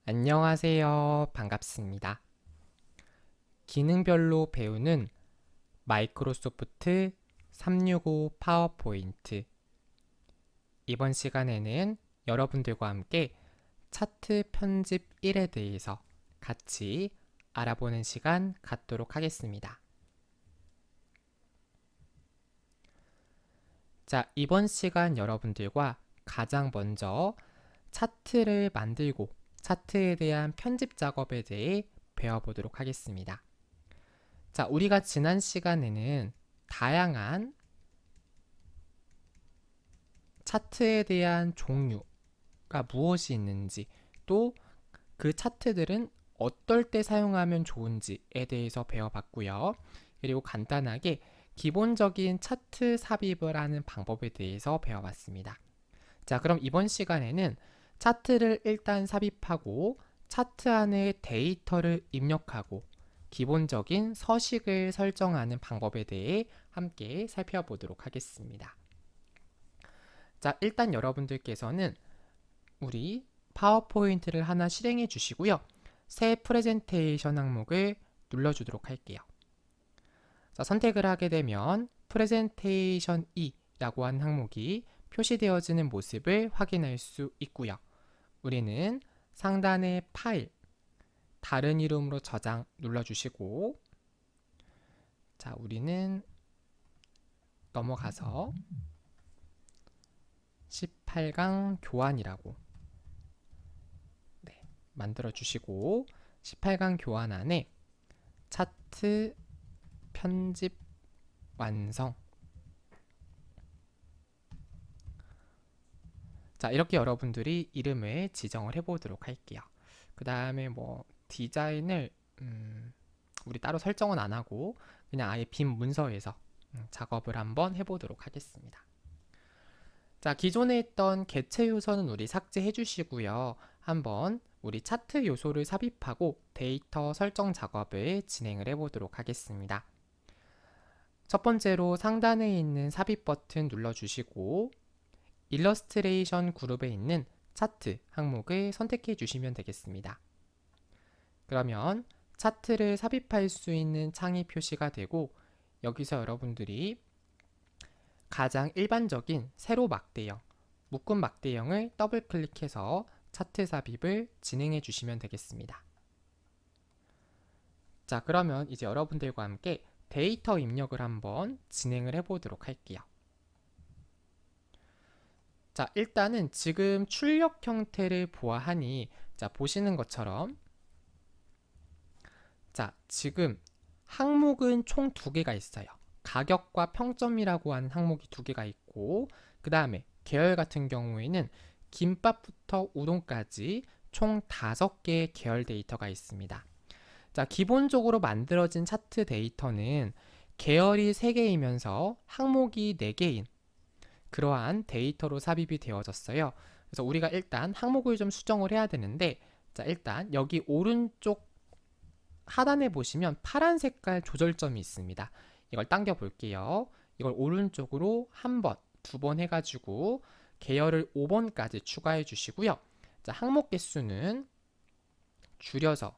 안녕하세요. 반갑습니다. 기능별로 배우는 마이크로소프트 365 파워포인트. 이번 시간에는 여러분들과 함께 차트 편집 1에 대해서 같이 알아보는 시간 갖도록 하겠습니다. 자, 이번 시간 여러분들과 가장 먼저 차트를 만들고 차트에 대한 편집 작업에 대해 배워보도록 하겠습니다. 자, 우리가 지난 시간에는 다양한 차트에 대한 종류가 무엇이 있는지, 또 그 차트들은 어떨 때 사용하면 좋은지에 대해서 배워봤고요. 그리고 간단하게 기본적인 차트 삽입을 하는 방법에 대해서 배워봤습니다. 자, 그럼 이번 시간에는 차트를 일단 삽입하고 차트 안에 데이터를 입력하고 기본적인 서식을 설정하는 방법에 대해 함께 살펴보도록 하겠습니다. 자, 일단 여러분들께서는 우리 파워포인트를 하나 실행해 주시고요. 새 프레젠테이션 항목을 눌러주도록 할게요. 자, 선택을 하게 되면 프레젠테이션 2라고 한 항목이 표시되어지는 모습을 확인할 수 있고요. 우리는 상단의 파일, 다른 이름으로 저장 눌러주시고, 자, 우리는 넘어가서 18강 교환이라고 만들어 주시고 18강 교환 안에 차트 편집 완성. 자, 이렇게 여러분들이 이름을 지정을 해보도록 할게요. 그 다음에 뭐 디자인을 우리 따로 설정은 안 하고 그냥 아예 빈 문서에서 작업을 한번 해보도록 하겠습니다. 자, 기존에 있던 개체 요소는 우리 삭제해 주시고요. 한번 우리 차트 요소를 삽입하고 데이터 설정 작업을 진행을 해보도록 하겠습니다. 첫 번째로 상단에 있는 삽입 버튼 눌러주시고 일러스트레이션 그룹에 있는 차트 항목을 선택해 주시면 되겠습니다. 그러면 차트를 삽입할 수 있는 창이 표시가 되고 여기서 여러분들이 가장 일반적인 세로 막대형, 묶음 막대형을 더블 클릭해서 차트 삽입을 진행해 주시면 되겠습니다. 자, 그러면 이제 여러분들과 함께 데이터 입력을 한번 진행을 해보도록 할게요. 자, 일단은 지금 출력 형태를 보아하니 자, 보시는 것처럼 자, 지금 항목은 총 2개가 있어요. 가격과 평점이라고 하는 항목이 2개가 있고 그 다음에 계열 같은 경우에는 김밥부터 우동까지 총 5개의 계열 데이터가 있습니다. 자, 기본적으로 만들어진 차트 데이터는 계열이 3개이면서 항목이 4개인 그러한 데이터로 삽입이 되어졌어요. 그래서 우리가 일단 항목을 좀 수정을 해야 되는데 자, 일단 여기 오른쪽 하단에 보시면 파란 색깔 조절점이 있습니다. 이걸 당겨 볼게요. 이걸 오른쪽으로 한 번, 2번 해가지고 계열을 5번까지 추가해 주시고요. 자, 항목 개수는 줄여서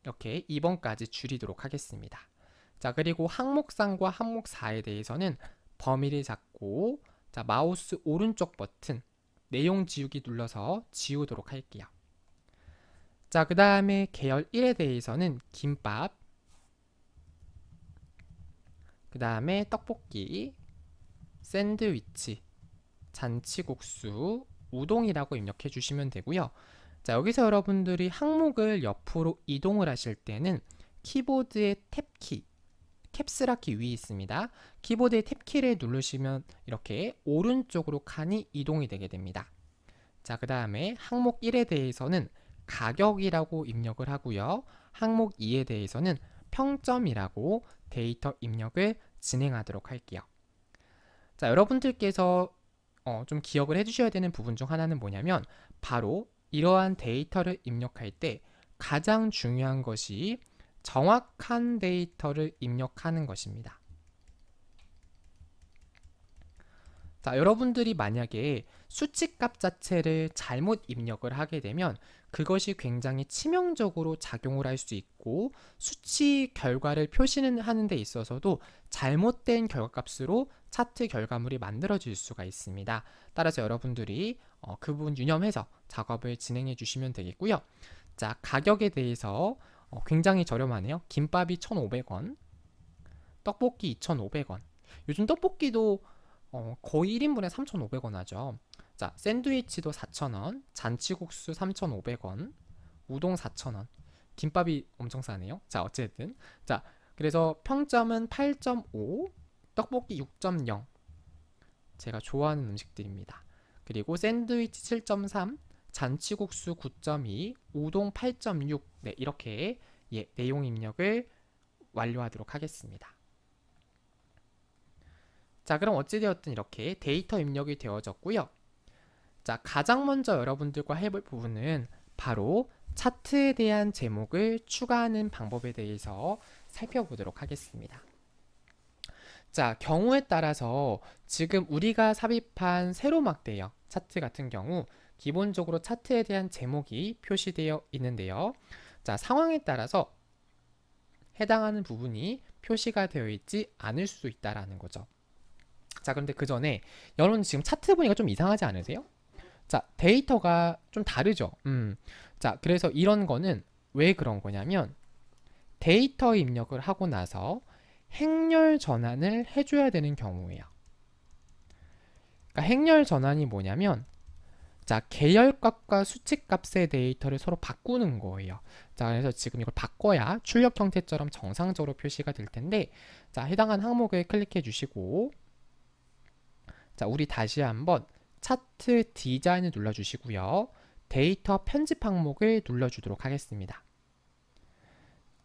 이렇게 2번까지 줄이도록 하겠습니다. 자, 그리고 항목상과 항목사에 대해서는 범위를 잡고 자, 마우스 오른쪽 버튼 내용 지우기 눌러서 지우도록 할게요. 자, 그 다음에 계열 1에 대해서는 김밥, 그 다음에 떡볶이, 샌드위치, 잔치국수, 우동이라고 입력해 주시면 되고요. 자, 여기서 여러분들이 항목을 옆으로 이동을 하실 때는 키보드의 탭키, 캡스락키 위에 있습니다. 키보드의 탭키를 누르시면 이렇게 오른쪽으로 칸이 이동이 되게 됩니다. 자, 그 다음에 항목 1에 대해서는 가격이라고 입력을 하고요. 항목 2에 대해서는 평점이라고 데이터 입력을 진행하도록 할게요. 자, 여러분들께서 좀 기억을 해주셔야 되는 부분 중 하나는 뭐냐면 바로 이러한 데이터를 입력할 때 가장 중요한 것이 정확한 데이터를 입력하는 것입니다. 자, 여러분들이 만약에 수치값 자체를 잘못 입력을 하게 되면 그것이 굉장히 치명적으로 작용을 할 수 있고 수치 결과를 표시는 하는 데 있어서도 잘못된 결과값으로 차트 결과물이 만들어질 수가 있습니다. 따라서 여러분들이 그 부분 유념해서 작업을 진행해 주시면 되겠고요. 자, 가격에 대해서 굉장히 저렴하네요. 김밥이 1,500원, 떡볶이 2,500원. 요즘 떡볶이도 거의 1인분에 3,500원 하죠. 자, 샌드위치도 4,000원, 잔치국수 3,500원, 우동 4,000원. 김밥이 엄청 싸네요. 자, 어쨌든. 자, 그래서 평점은 8.5, 떡볶이 6.0. 제가 좋아하는 음식들입니다. 그리고 샌드위치 7.3, 잔치국수 9.2, 우동 8.6. 네, 이렇게 내용 입력을 완료하도록 하겠습니다. 자, 그럼 어찌되었든 이렇게 데이터 입력이 되어졌고요. 자, 가장 먼저 여러분들과 해볼 부분은 바로 차트에 대한 제목을 추가하는 방법에 대해서 살펴보도록 하겠습니다. 자, 경우에 따라서 지금 우리가 삽입한 세로막 대역 차트 같은 경우 기본적으로 차트에 대한 제목이 표시되어 있는데요. 자, 상황에 따라서 해당하는 부분이 표시가 되어 있지 않을 수 있다라는 거죠. 자, 그런데 그 전에 여러분 지금 차트 보니까 좀 이상하지 않으세요? 자, 데이터가 좀 다르죠. 자, 그래서 이런 거는 왜 그런 거냐면 데이터 입력을 하고 나서 행렬 전환을 해줘야 되는 경우예요. 그러니까 행렬 전환이 뭐냐면 자, 계열값과 수치값의 데이터를 서로 바꾸는 거예요. 자, 그래서 지금 이걸 바꿔야 출력 형태처럼 정상적으로 표시가 될 텐데 자, 해당하는 항목을 클릭해 주시고 자, 우리 다시 한번 차트 디자인을 눌러주시고요. 데이터 편집 항목을 눌러주도록 하겠습니다.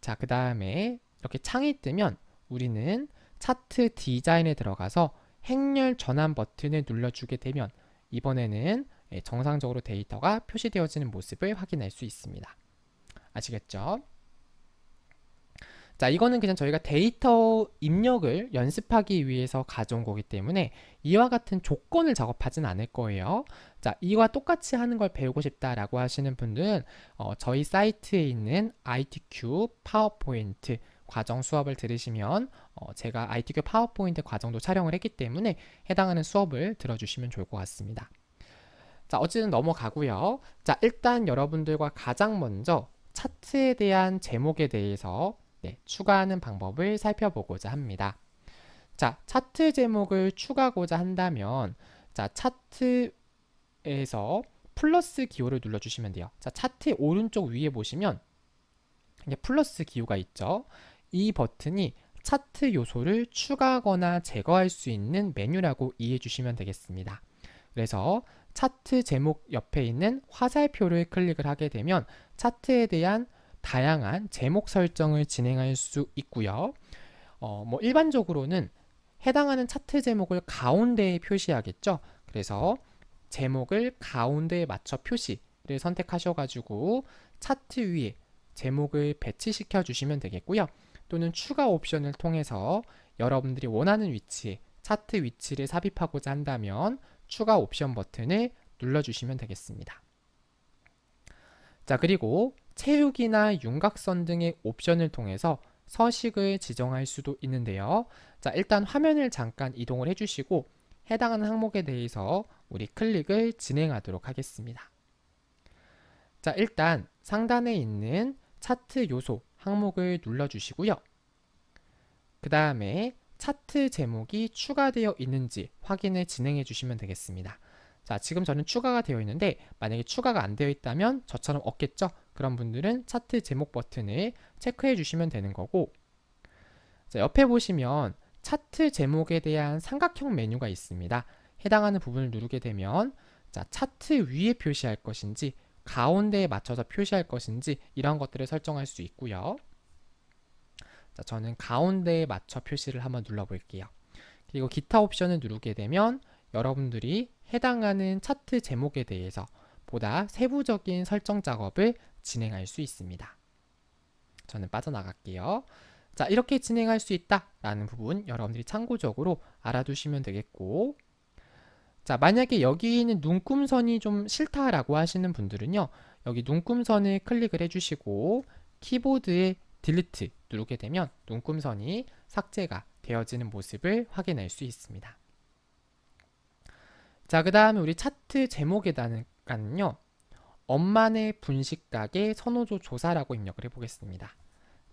자, 그 다음에 이렇게 창이 뜨면 우리는 차트 디자인에 들어가서 행렬 전환 버튼을 눌러주게 되면 이번에는 정상적으로 데이터가 표시되어지는 모습을 확인할 수 있습니다. 아시겠죠? 자, 이거는 그냥 저희가 데이터 입력을 연습하기 위해서 가져온 거기 때문에 이와 같은 조건을 작업하진 않을 거예요. 자, 이와 똑같이 하는 걸 배우고 싶다라고 하시는 분들은 저희 사이트에 있는 ITQ 파워포인트 과정 수업을 들으시면 제가 ITQ 파워포인트 과정도 촬영을 했기 때문에 해당하는 수업을 들어주시면 좋을 것 같습니다. 자, 어쨌든 넘어가고요. 자, 일단 여러분들과 가장 먼저 차트에 대한 제목에 대해서 추가하는 방법을 살펴보고자 합니다. 자, 차트 제목을 추가하고자 한다면 자, 차트에서 플러스 기호를 눌러주시면 돼요. 자, 차트의 오른쪽 위에 보시면 이게 플러스 기호가 있죠. 이 버튼이 차트 요소를 추가하거나 제거할 수 있는 메뉴라고 이해해 주시면 되겠습니다. 그래서 차트 제목 옆에 있는 화살표를 클릭을 하게 되면 차트에 대한 다양한 제목 설정을 진행할 수 있고요. 뭐 일반적으로는 해당하는 차트 제목을 가운데에 표시하겠죠. 그래서 제목을 가운데에 맞춰 표시를 선택하셔가지고 차트 위에 제목을 배치시켜 주시면 되겠고요. 또는 추가 옵션을 통해서 여러분들이 원하는 위치에 차트 위치를 삽입하고자 한다면 추가 옵션 버튼을 눌러주시면 되겠습니다. 자, 그리고 채우기나 윤곽선 등의 옵션을 통해서 서식을 지정할 수도 있는데요. 자, 일단 화면을 잠깐 이동을 해주시고 해당하는 항목에 대해서 우리 클릭을 진행하도록 하겠습니다. 자, 일단 상단에 있는 차트 요소 항목을 눌러주시고요. 그 다음에 차트 제목이 추가되어 있는지 확인을 진행해 주시면 되겠습니다. 자, 지금 저는 추가가 되어 있는데 만약에 추가가 안 되어 있다면 저처럼 없겠죠? 그런 분들은 차트 제목 버튼을 체크해 주시면 되는 거고 자, 옆에 보시면 차트 제목에 대한 삼각형 메뉴가 있습니다. 해당하는 부분을 누르게 되면 자, 차트 위에 표시할 것인지 가운데에 맞춰서 표시할 것인지 이런 것들을 설정할 수 있고요. 자, 저는 가운데에 맞춰 표시를 한번 눌러볼게요. 그리고 기타 옵션을 누르게 되면 여러분들이 해당하는 차트 제목에 대해서 보다 세부적인 설정 작업을 진행할 수 있습니다. 저는 빠져나갈게요. 자, 이렇게 진행할 수 있다라는 부분 여러분들이 참고적으로 알아두시면 되겠고, 자, 이렇게 진행할 수 있다라는 부분 여러분들이 참고적으로 알아두시면 되겠고, 자, 이렇게 진행할 수 있다라는 부분 여러분들이 참고적으로 알아두시면 되겠고, 자, 이렇게 진행할 수 있다라는 부분 여러분들이 참고적으로 알아두시면 되겠고, 자, 만약에 여기 있는 눈금선이 좀 싫다라고 하시는 분들은요, 여기 눈금선을 클릭을 해주시고 키보드에 딜리트 누르게 되면 눈금선이 삭제가 되어지는 모습을 확인할 수 있습니다. 자, 그 다음에 우리 차트 제목에다가는요, 엄만의 분식가게 선호도 조사라고 입력을 해보겠습니다.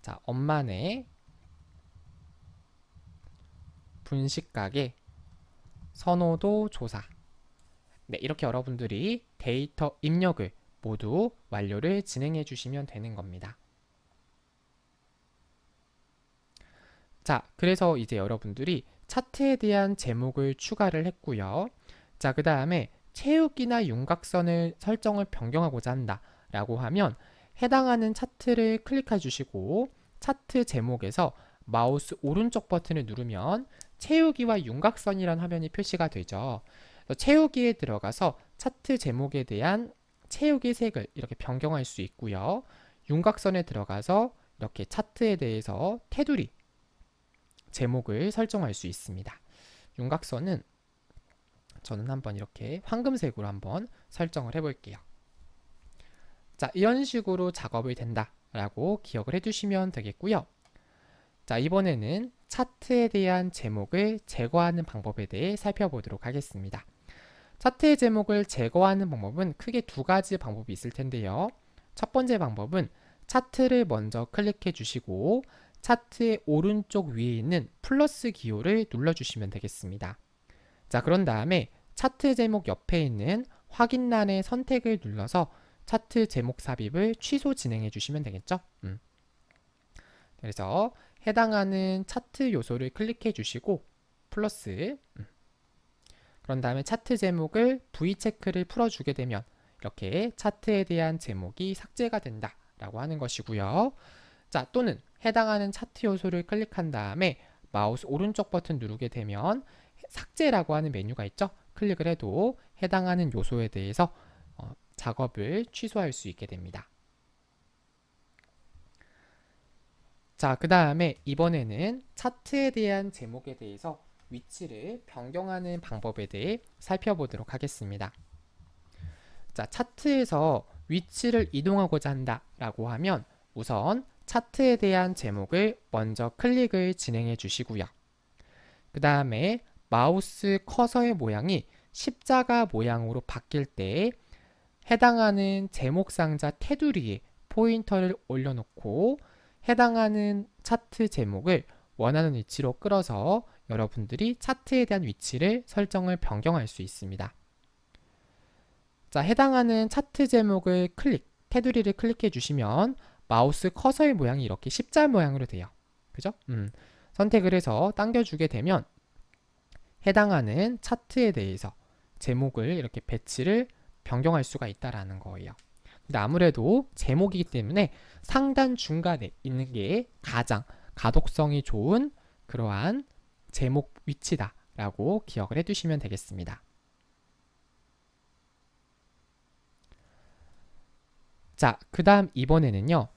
자, 엄만의 분식가게 선호도 조사. 네, 이렇게 여러분들이 데이터 입력을 모두 완료를 진행해 주시면 되는 겁니다. 자, 그래서 이제 여러분들이 차트에 대한 제목을 추가를 했고요. 자, 그 다음에 채우기나 윤곽선을 설정을 변경하고자 한다 라고 하면 해당하는 차트를 클릭해 주시고 차트 제목에서 마우스 오른쪽 버튼을 누르면 채우기와 윤곽선이라는 화면이 표시가 되죠. 채우기에 들어가서 차트 제목에 대한 채우기 색을 이렇게 변경할 수 있고요. 윤곽선에 들어가서 이렇게 차트에 대해서 테두리 제목을 설정할 수 있습니다. 윤곽선은 저는 한번 이렇게 황금색으로 한번 설정을 해볼게요. 자, 이런 식으로 작업이 된다라고 기억을 해두시면 되겠고요. 자, 이번에는 차트에 대한 제목을 제거하는 방법에 대해 살펴보도록 하겠습니다. 차트의 제목을 제거하는 방법은 크게 두 가지 방법이 있을 텐데요. 첫 번째 방법은 차트를 먼저 클릭해 주시고 차트의 오른쪽 위에 있는 플러스 기호를 눌러주시면 되겠습니다. 자, 그런 다음에 차트 제목 옆에 있는 확인란의 선택을 눌러서 차트 제목 삽입을 취소 진행해 주시면 되겠죠. 그래서 해당하는 차트 요소를 클릭해 주시고 플러스 그런 다음에 차트 제목을 V체크를 풀어주게 되면 이렇게 차트에 대한 제목이 삭제가 된다 라고 하는 것이고요. 자, 또는 해당하는 차트 요소를 클릭한 다음에 마우스 오른쪽 버튼 누르게 되면 삭제라고 하는 메뉴가 있죠. 클릭을 해도 해당하는 요소에 대해서 작업을 취소할 수 있게 됩니다. 자, 그 다음에 이번에는 차트에 대한 제목에 대해서 위치를 변경하는 방법에 대해 살펴보도록 하겠습니다. 자, 차트에서 위치를 이동하고자 한다라고 하면 우선 차트에 대한 제목을 먼저 클릭을 진행해 주시고요. 그 다음에 마우스 커서의 모양이 십자가 모양으로 바뀔 때 해당하는 제목 상자 테두리에 포인터를 올려놓고 해당하는 차트 제목을 원하는 위치로 끌어서 여러분들이 차트에 대한 위치를 설정을 변경할 수 있습니다. 자, 해당하는 차트 제목을 테두리를 클릭해 주시면 마우스 커서의 모양이 이렇게 십자 모양으로 돼요. 그죠? 선택을 해서 당겨주게 되면 해당하는 차트에 대해서 제목을 이렇게 배치를 변경할 수가 있다라는 거예요. 근데 아무래도 제목이기 때문에 상단 중간에 있는 게 가장 가독성이 좋은 그러한 제목 위치다라고 기억을 해두시면 되겠습니다. 자, 그 다음 이번에는요.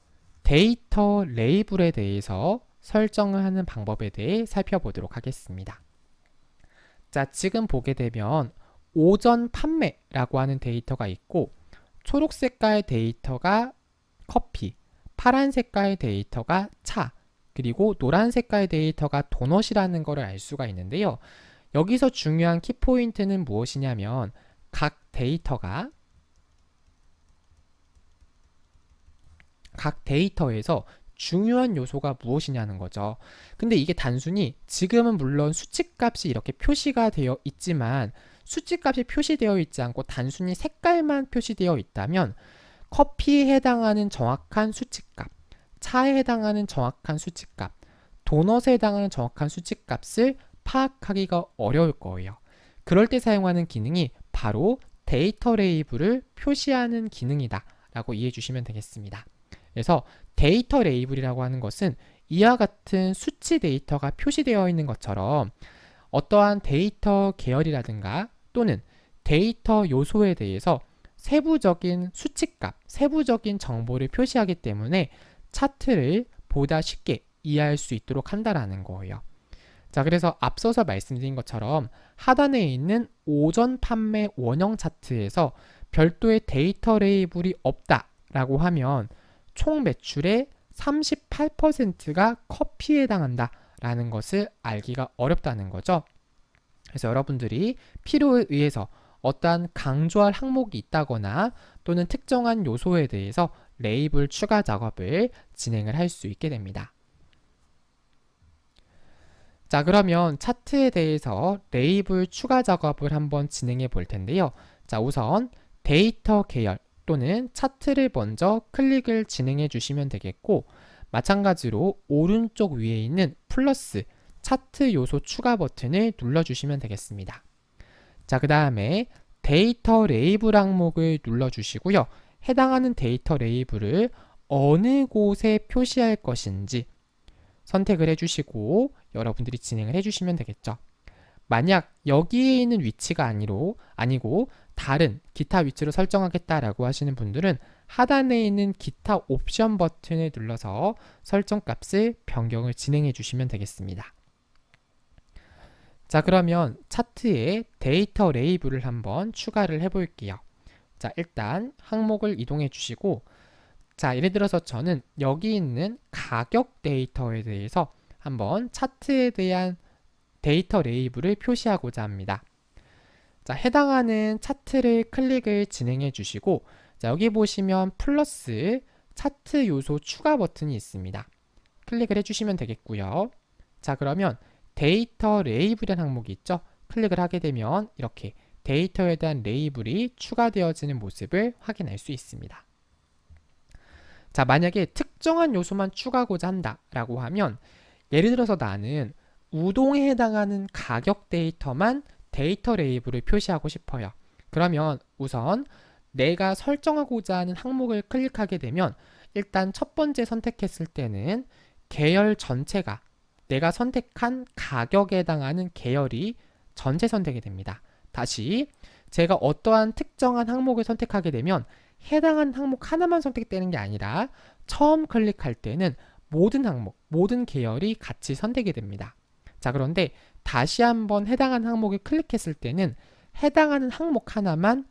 데이터 레이블에 대해서 설정을 하는 방법에 대해 살펴보도록 하겠습니다. 자, 지금 보게 되면 오전 판매라고 하는 데이터가 있고 초록 색깔 데이터가 커피, 파란 색깔 데이터가 차, 그리고 노란 색깔 데이터가 도넛이라는 것을 알 수가 있는데요. 여기서 중요한 키포인트는 무엇이냐면 각 데이터에서 중요한 요소가 무엇이냐는 거죠. 근데 이게 단순히 지금은 물론 수치값이 이렇게 표시가 되어 있지만 수치값이 표시되어 있지 않고 단순히 색깔만 표시되어 있다면 커피에 해당하는 정확한 수치값, 차에 해당하는 정확한 수치값, 도넛에 해당하는 정확한 수치값을 파악하기가 어려울 거예요. 그럴 때 사용하는 기능이 바로 데이터 레이블을 표시하는 기능이다 라고 이해해 주시면 되겠습니다. 그래서 데이터 레이블이라고 하는 것은 이와 같은 수치 데이터가 표시되어 있는 것처럼 어떠한 데이터 계열이라든가 또는 데이터 요소에 대해서 세부적인 수치값, 세부적인 정보를 표시하기 때문에 차트를 보다 쉽게 이해할 수 있도록 한다라는 거예요. 자, 그래서 앞서서 말씀드린 것처럼 하단에 있는 오전 판매 원형 차트에서 별도의 데이터 레이블이 없다라고 하면 총 매출의 38%가 커피에 해당한다라는 것을 알기가 어렵다는 거죠. 그래서 여러분들이 필요에 의해서 어떠한 강조할 항목이 있다거나 또는 특정한 요소에 대해서 레이블 추가 작업을 진행을 할 수 있게 됩니다. 자, 그러면 차트에 대해서 레이블 추가 작업을 한번 진행해 볼 텐데요. 자, 우선 데이터 계열 또는 차트를 먼저 클릭을 진행해 주시면 되겠고, 마찬가지로 오른쪽 위에 있는 플러스 차트 요소 추가 버튼을 눌러주시면 되겠습니다. 자, 그 다음에 데이터 레이블 항목을 눌러주시고요. 해당하는 데이터 레이블을 어느 곳에 표시할 것인지 선택을 해주시고 여러분들이 진행을 해주시면 되겠죠. 만약 여기에 있는 위치가 아니고 다른 기타 위치로 설정하겠다라고 하시는 분들은 하단에 있는 기타 옵션 버튼을 눌러서 설정 값을 변경을 진행해 주시면 되겠습니다. 자, 그러면 차트에 데이터 레이블을 한번 추가를 해 볼게요. 자, 일단 항목을 이동해 주시고, 자, 예를 들어서 저는 여기 있는 가격 데이터에 대해서 한번 차트에 대한 데이터 레이블을 표시하고자 합니다. 자, 해당하는 차트를 클릭을 진행해 주시고, 자, 여기 보시면 플러스 차트 요소 추가 버튼이 있습니다. 클릭을 해주시면 되겠고요. 자, 그러면 데이터 레이블이라는 항목이 있죠. 클릭을 하게 되면 이렇게 데이터에 대한 레이블이 추가되어지는 모습을 확인할 수 있습니다. 자, 만약에 특정한 요소만 추가하고자 한다라고 하면, 예를 들어서 나는 우동에 해당하는 가격 데이터만 데이터 레이블을 표시하고 싶어요. 그러면 우선 내가 설정하고자 하는 항목을 클릭하게 되면 일단 첫 번째 선택했을 때는 계열 전체가 내가 선택한 가격에 해당하는 계열이 전체 선택이 됩니다. 다시 제가 어떠한 특정한 항목을 선택하게 되면 해당하는 항목 하나만 선택되는 게 아니라 처음 클릭할 때는 모든 항목, 모든 계열이 같이 선택이 됩니다. 자, 그런데 다시 한번 해당하는 항목을 클릭했을 때는 해당하는 항목 하나만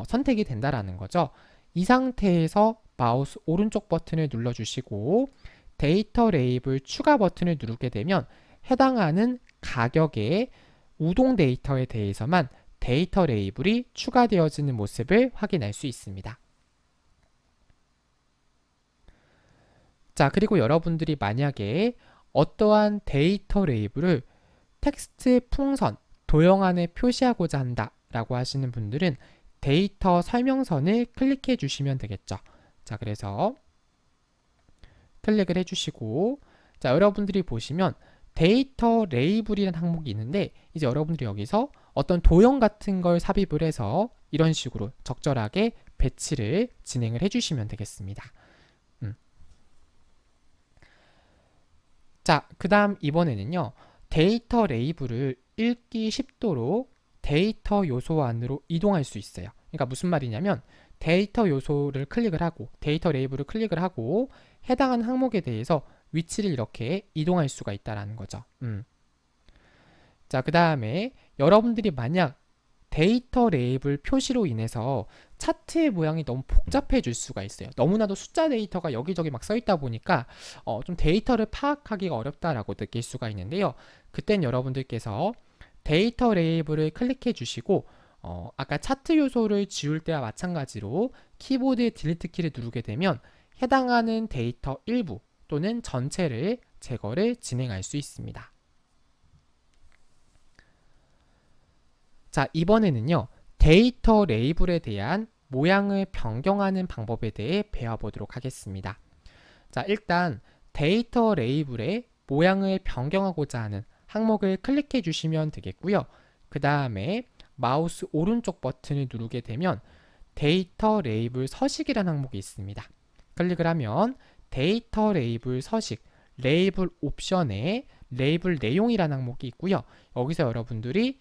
선택이 된다라는 거죠. 이 상태에서 마우스 오른쪽 버튼을 눌러주시고 데이터 레이블 추가 버튼을 누르게 되면 해당하는 가격의 우동 데이터에 대해서만 데이터 레이블이 추가되어지는 모습을 확인할 수 있습니다. 자, 그리고 여러분들이 만약에 어떠한 데이터 레이블을 텍스트 풍선, 도형 안에 표시하고자 한다라고 하시는 분들은 데이터 설명선을 클릭해 주시면 되겠죠. 자, 그래서 클릭을 해주시고, 자, 여러분들이 보시면 데이터 레이블이라는 항목이 있는데, 이제 여러분들이 여기서 어떤 도형 같은 걸 삽입을 해서 이런 식으로 적절하게 배치를 진행을 해주시면 되겠습니다. 자, 그 다음 이번에는요, 데이터 레이블을 읽기 쉽도록 데이터 요소 안으로 이동할 수 있어요. 그러니까 무슨 말이냐면 데이터 요소를 클릭을 하고 데이터 레이블을 클릭을 하고 해당하는 항목에 대해서 위치를 이렇게 이동할 수가 있다는 거죠. 자, 그 다음에 여러분들이 만약 데이터 레이블 표시로 인해서 차트의 모양이 너무 복잡해질 수가 있어요. 너무나도 숫자 데이터가 여기저기 막 써 있다 보니까 좀 데이터를 파악하기가 어렵다라고 느낄 수가 있는데요. 그땐 여러분들께서 데이터 레이블을 클릭해 주시고 아까 차트 요소를 지울 때와 마찬가지로 키보드의 딜리트 키를 누르게 되면 해당하는 데이터 일부 또는 전체를 제거를 진행할 수 있습니다. 자, 이번에는요, 데이터 레이블에 대한 모양을 변경하는 방법에 대해 배워보도록 하겠습니다. 자, 일단 데이터 레이블의 모양을 변경하고자 하는 항목을 클릭해 주시면 되겠고요. 그 다음에 마우스 오른쪽 버튼을 누르게 되면 데이터 레이블 서식이라는 항목이 있습니다. 클릭을 하면 데이터 레이블 서식, 레이블 옵션에 레이블 내용이라는 항목이 있고요. 여기서 여러분들이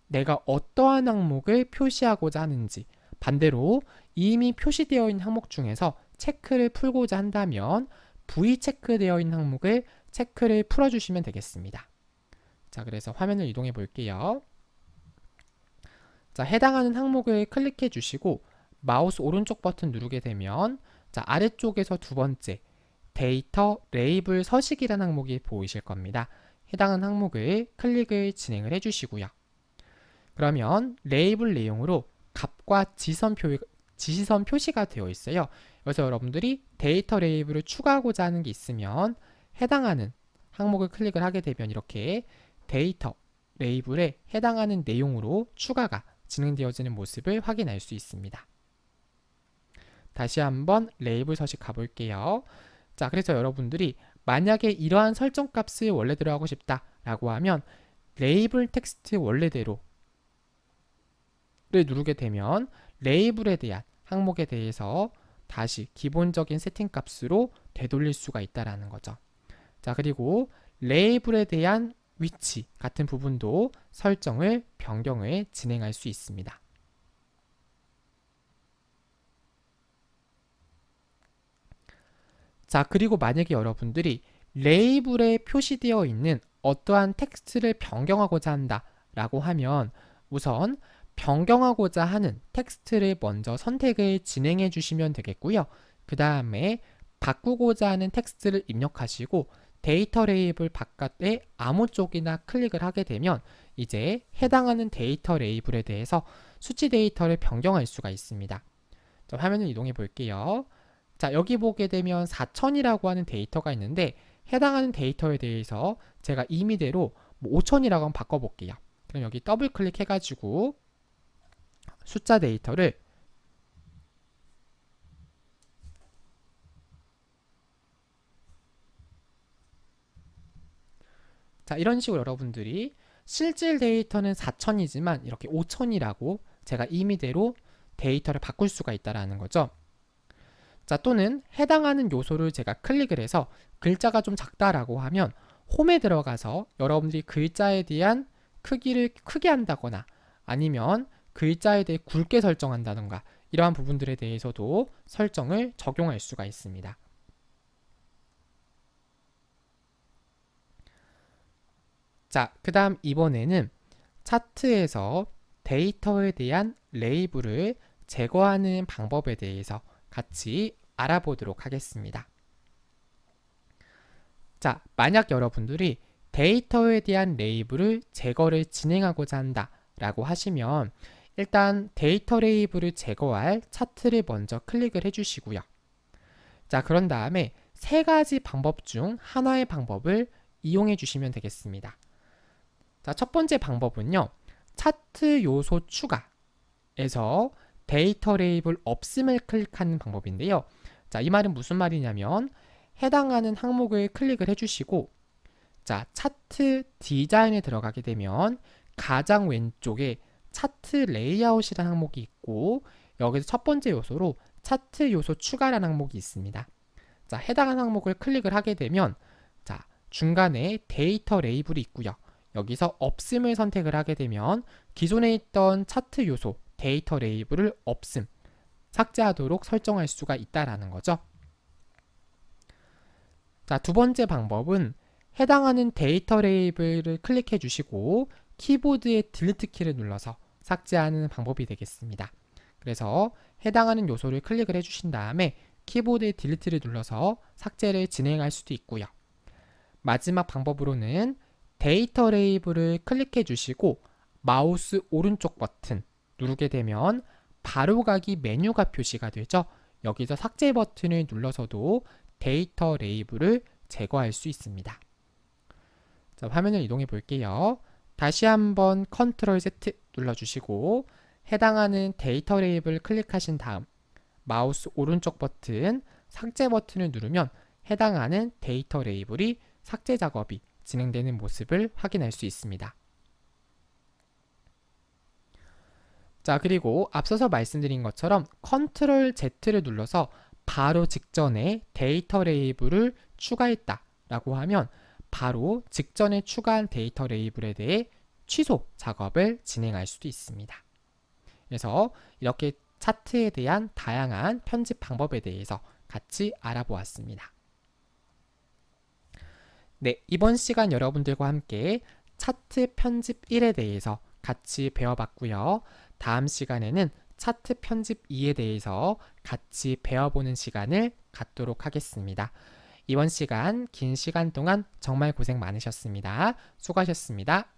내가 어떠한 항목을 표시하고자 하는지, 반대로 이미 표시되어 있는 항목 중에서 체크를 풀고자 한다면 V 체크되어 있는 항목을 체크를 풀어주시면 되겠습니다. 자, 그래서 화면을 이동해 볼게요. 자, 해당하는 항목을 클릭해 주시고 마우스 오른쪽 버튼 누르게 되면 자, 아래쪽에서 두 번째 데이터 레이블 서식이라는 항목이 보이실 겁니다. 해당하는 항목을 클릭을 진행을 해 주시고요. 그러면 레이블 내용으로 값과 지시선 표시가 되어 있어요. 그래서 여러분들이 데이터 레이블을 추가하고자 하는 게 있으면 해당하는 항목을 클릭을 하게 되면 이렇게 데이터 레이블에 해당하는 내용으로 추가가 진행되어지는 모습을 확인할 수 있습니다. 다시 한번 레이블 서식 가볼게요. 자, 그래서 여러분들이 만약에 이러한 설정 값을 원래대로 하고 싶다라고 하면 레이블 텍스트 원래대로를 누르게 되면 레이블에 대한 항목에 대해서 다시 기본적인 세팅 값으로 되돌릴 수가 있다라는 거죠. 자, 그리고 레이블에 대한 위치 같은 부분도 설정을 변경을 진행할 수 있습니다. 자, 그리고 만약에 여러분들이 레이블에 표시되어 있는 어떠한 텍스트를 변경하고자 한다 라고 하면 우선 변경하고자 하는 텍스트를 먼저 선택을 진행해 주시면 되겠고요. 그 다음에 바꾸고자 하는 텍스트를 입력하시고 데이터 레이블 바깥에 아무 쪽이나 클릭을 하게 되면 이제 해당하는 데이터 레이블에 대해서 수치 데이터를 변경할 수가 있습니다. 자, 화면을 이동해 볼게요. 자, 여기 보게 되면 4000이라고 하는 데이터가 있는데 해당하는 데이터에 대해서 제가 임의대로 5000이라고 한번 바꿔볼게요. 그럼 여기 더블 클릭해 가지고 숫자 데이터를 자, 이런 식으로 여러분들이 실질 데이터는 4000이지만 이렇게 5000이라고 제가 임의대로 데이터를 바꿀 수가 있다라는 거죠. 자, 또는 해당하는 요소를 제가 클릭을 해서 글자가 좀 작다라고 하면 홈에 들어가서 여러분들이 글자에 대한 크기를 크게 한다거나 아니면 글자에 대해 굵게 설정한다던가 이러한 부분들에 대해서도 설정을 적용할 수가 있습니다. 자, 그 다음 이번에는 차트에서 데이터에 대한 레이블을 제거하는 방법에 대해서 같이 알아보도록 하겠습니다. 자, 만약 여러분들이 데이터에 대한 레이블을 제거를 진행하고자 한다 라고 하시면 일단 데이터 레이블을 제거할 차트를 먼저 클릭을 해주시고요. 자, 그런 다음에 세 가지 방법 중 하나의 방법을 이용해 주시면 되겠습니다. 자, 첫 번째 방법은요. 차트 요소 추가에서 데이터 레이블 없음을 클릭하는 방법인데요. 자, 이 말은 무슨 말이냐면 해당하는 항목을 클릭을 해주시고 자, 차트 디자인에 들어가게 되면 가장 왼쪽에 차트 레이아웃이라는 항목이 있고 여기서 첫 번째 요소로 차트 요소 추가라는 항목이 있습니다. 자, 해당하는 항목을 클릭을 하게 되면 자, 중간에 데이터 레이블이 있고요. 여기서 없음을 선택을 하게 되면 기존에 있던 차트 요소 데이터 레이블을 없음, 삭제하도록 설정할 수가 있다라는 거죠. 자, 두 번째 방법은 해당하는 데이터 레이블을 클릭해 주시고 키보드의 딜리트 키를 눌러서 삭제하는 방법이 되겠습니다. 그래서 해당하는 요소를 클릭을 해주신 다음에 키보드의 딜리트를 눌러서 삭제를 진행할 수도 있고요. 마지막 방법으로는 데이터 레이블을 클릭해 주시고 마우스 오른쪽 버튼 누르게 되면 바로가기 메뉴가 표시가 되죠. 여기서 삭제 버튼을 눌러서도 데이터 레이블을 제거할 수 있습니다. 자, 화면을 이동해 볼게요. 다시 한번 컨트롤 Z 눌러주시고 해당하는 데이터 레이블 클릭하신 다음 마우스 오른쪽 버튼 삭제 버튼을 누르면 해당하는 데이터 레이블이 삭제 작업이 진행되는 모습을 확인할 수 있습니다. 자, 그리고 앞서서 말씀드린 것처럼 컨트롤 Z를 눌러서 바로 직전에 데이터 레이블을 추가했다 라고 하면 바로 직전에 추가한 데이터 레이블에 대해 취소 작업을 진행할 수도 있습니다. 그래서 이렇게 차트에 대한 다양한 편집 방법에 대해서 같이 알아보았습니다. 네, 이번 시간 여러분들과 함께 차트 편집 1에 대해서 같이 배워봤고요. 다음 시간에는 차트 편집 2에 대해서 같이 배워보는 시간을 갖도록 하겠습니다. 이번 시간, 긴 시간 동안 정말 고생 많으셨습니다. 수고하셨습니다.